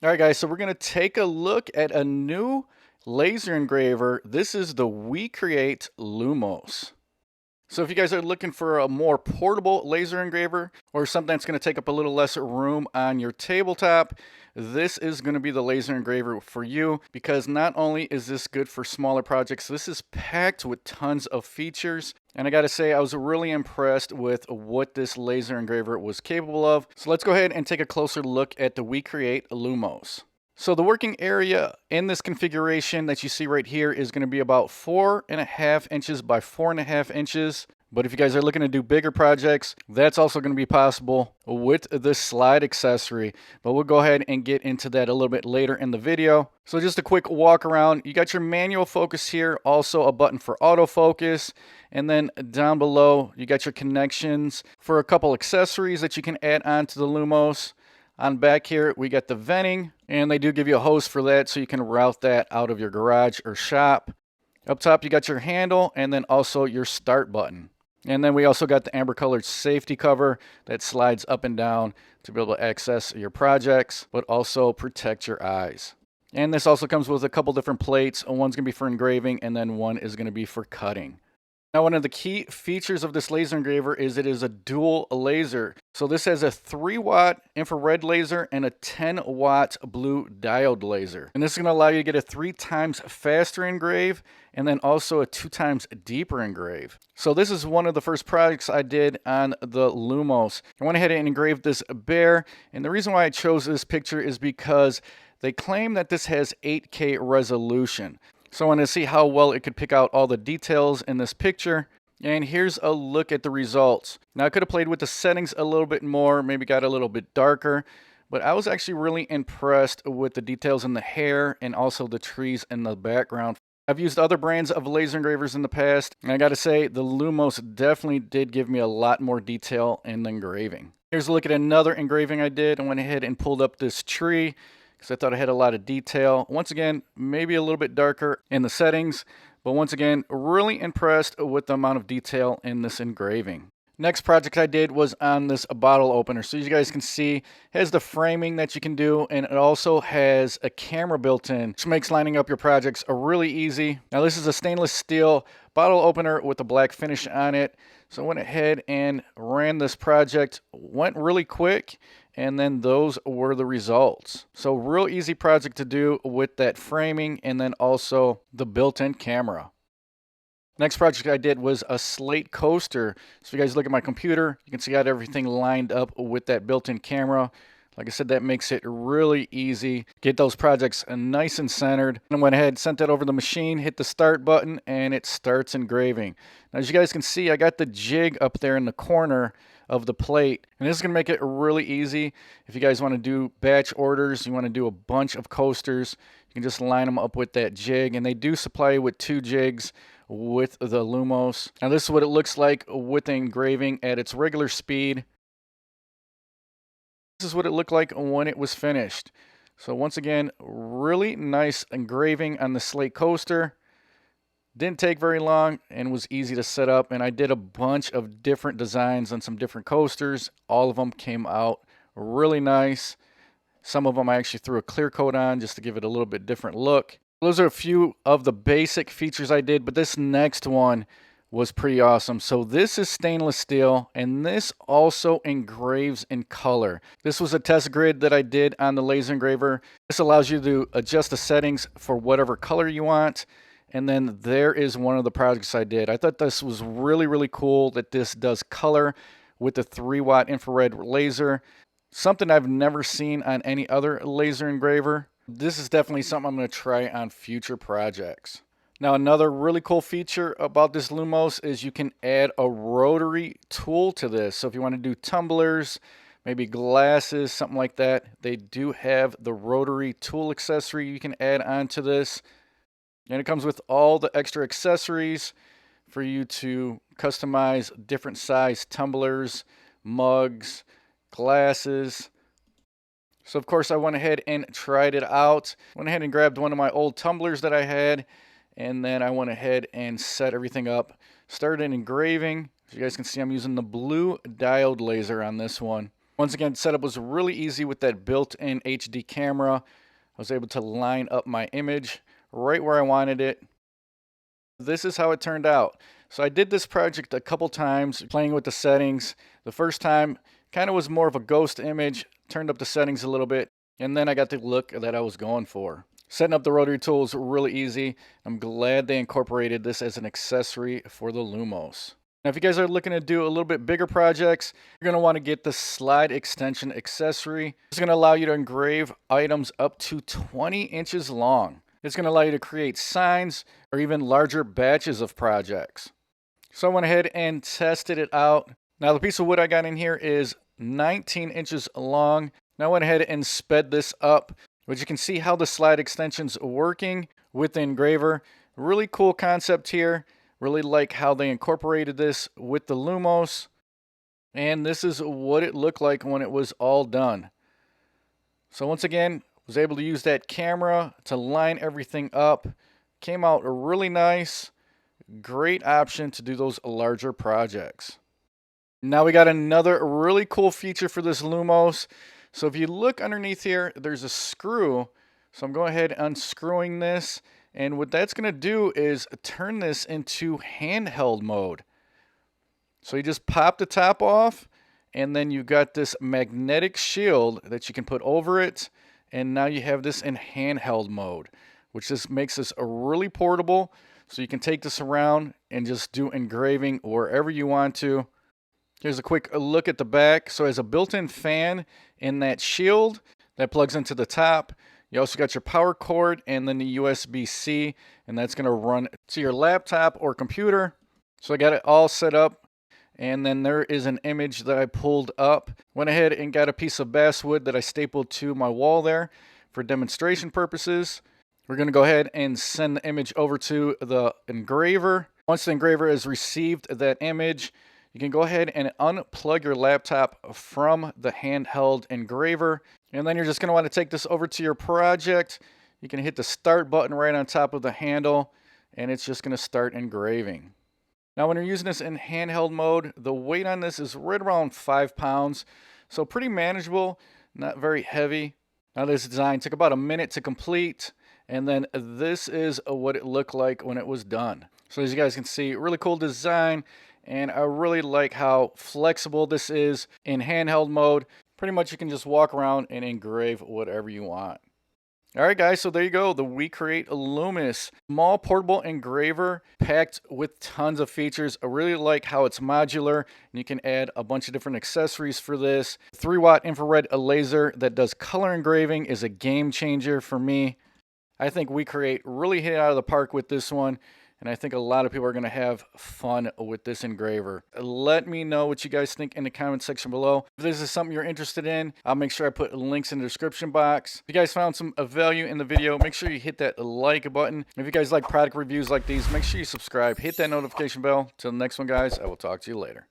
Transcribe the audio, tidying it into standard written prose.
All right, guys, so we're going to take a look at a new laser engraver. This is the WeCreate Lumos. So if you guys are looking for a more portable laser engraver or something that's going to take up a little less room on your tabletop, this is going to be the laser engraver for you, because not only is this good for smaller projects, this is packed with tons of features. And I got to say, I was really impressed with what this laser engraver was capable of. So let's go ahead and take a closer look at the WeCreate Lumos. So the working area in this configuration that you see right here is going to be about 4.5 inches by 4.5 inches. But if you guys are looking to do bigger projects, that's also going to be possible with this slide accessory. But we'll go ahead and get into that a little bit later in the video. So just a quick walk around. You got your manual focus here, also a button for autofocus. And then down below, you got your connections for a couple accessories that you can add on to the Lumos. On back here, we got the venting, and they do give you a hose for that, so you can route that out of your garage or shop. Up top, you got your handle, and then also your start button. And then we also got the amber colored safety cover that slides up and down to be able to access your projects, but also protect your eyes. And this also comes with a couple different plates. One's going to be for engraving, and then one is going to be for cutting. Now, one of the key features of this laser engraver is it is a dual laser. So this has a 3-watt infrared laser and a 10-watt blue diode laser. And this is going to allow you to get a 3 times faster engrave and then also a 2 times deeper engrave. So this is one of the first projects I did on the Lumos. I went ahead and engraved this bear, and the reason why I chose this picture is because they claim that this has 8K resolution. So I want to see how well it could pick out all the details in this picture. And here's a look at the results. Now I could have played with the settings a little bit more, maybe got a little bit darker, but I was actually really impressed with the details in the hair and also the trees in the background. I've used other brands of laser engravers in the past, and I got to say the Lumos definitely did give me a lot more detail in the engraving. Here's a look at another engraving I did. I went ahead and pulled up this tree, because I thought I had a lot of detail. Once again, maybe a little bit darker in the settings, but once again, really impressed with the amount of detail in this engraving. Next project I did was on this bottle opener. So you guys can see, it has the framing that you can do, and it also has a camera built in, which makes lining up your projects really easy. Now this is a stainless steel bottle opener with a black finish on it. So I went ahead and ran this project, went really quick, and then those were the results. So real easy project to do with that framing and then also the built-in camera. Next project I did was a slate coaster. So if you guys look at my computer, you can see I got everything lined up with that built-in camera. Like I said, that makes it really easy. Get those projects nice and centered. And I went ahead, sent that over the machine, hit the start button, and it starts engraving. Now, as you guys can see, I got the jig up there in the corner of the plate. And this is going to make it really easy. If you guys want to do batch orders, you want to do a bunch of coasters, you can just line them up with that jig. And they do supply you with 2 jigs with the Lumos. Now, this is what it looks like with the engraving at its regular speed. This is what it looked like when it was finished. So once again, really nice engraving on the slate coaster. Didn't take very long and was easy to set up. And I did a bunch of different designs on some different coasters. All of them came out really nice. Some of them I actually threw a clear coat on just to give it a little bit different look. Those are a few of the basic features I did, but this next one was pretty awesome. So this is stainless steel, and this also engraves in color. This was a test grid that I did on the laser engraver. This allows you to adjust the settings for whatever color you want. And then there is one of the projects I did. I thought this was really, really cool that this does color with the 3-watt infrared laser. Something I've never seen on any other laser engraver. This is definitely something I'm going to try on future projects. Now, another really cool feature about this Lumos is you can add a rotary tool to this. So if you want to do tumblers, maybe glasses, something like that, they do have the rotary tool accessory you can add onto this. And it comes with all the extra accessories for you to customize different size tumblers, mugs, glasses. So of course I went ahead and tried it out. Went ahead and grabbed one of my old tumblers that I had, and then I went ahead and set everything up. Started engraving. As you guys can see, I'm using the blue diode laser on this one. Once again, setup was really easy with that built-in HD camera. I was able to line up my image right where I wanted it. This is how it turned out. So I did this project a couple times, playing with the settings. The first time kind of was more of a ghost image, turned up the settings a little bit, and then I got the look that I was going for. Setting up the rotary tool is really easy. I'm glad they incorporated this as an accessory for the Lumos. Now, if you guys are looking to do a little bit bigger projects, you're going to want to get the slide extension accessory. It's going to allow you to engrave items up to 20 inches long. It's going to allow you to create signs or even larger batches of projects. So I went ahead and tested it out. Now the piece of wood I got in here is 19 inches long. Now I went ahead and sped this up, but you can see how the slide extension's working with the engraver. Really cool concept here. Really like how they incorporated this with the Lumos. And this is what it looked like when it was all done. So once again, was able to use that camera to line everything up. Came out really nice. Great option to do those larger projects. Now we got another really cool feature for this Lumos. So if you look underneath here, there's a screw. So I'm going ahead and unscrewing this. And what that's going to do is turn this into handheld mode. So you just pop the top off, and then you got this magnetic shield that you can put over it. And now you have this in handheld mode, which just makes this a really portable. So you can take this around and just do engraving wherever you want to. Here's a quick look at the back. So it has a built-in fan in that shield that plugs into the top. You also got your power cord and then the USB-C, and that's going to run to your laptop or computer. So I got it all set up. And then there is an image that I pulled up. Went ahead and got a piece of basswood that I stapled to my wall there for demonstration purposes. We're going to go ahead and send the image over to the engraver. Once the engraver has received that image, you can go ahead and unplug your laptop from the handheld engraver. And then you're just going to want to take this over to your project. You can hit the start button right on top of the handle, and it's just going to start engraving. Now, when you're using this in handheld mode, the weight on this is right around 5 pounds. So pretty manageable, not very heavy. Now, this design took about a minute to complete. And then this is what it looked like when it was done. So as you guys can see, really cool design. And I really like how flexible this is in handheld mode. Pretty much you can just walk around and engrave whatever you want. Alright guys, so there you go, the WeCreate Lumos. Small portable engraver packed with tons of features. I really like how it's modular and you can add a bunch of different accessories for this. 3-watt infrared laser that does color engraving is a game changer for me. I think WeCreate really hit it out of the park with this one, and I think a lot of people are going to have fun with this engraver. Let me know what you guys think in the comment section below. If this is something you're interested in, I'll make sure I put links in the description box. If you guys found some value in the video, make sure you hit that like button. If you guys like product reviews like these, make sure you subscribe, hit that notification bell. Till the next one, guys, I will talk to you later.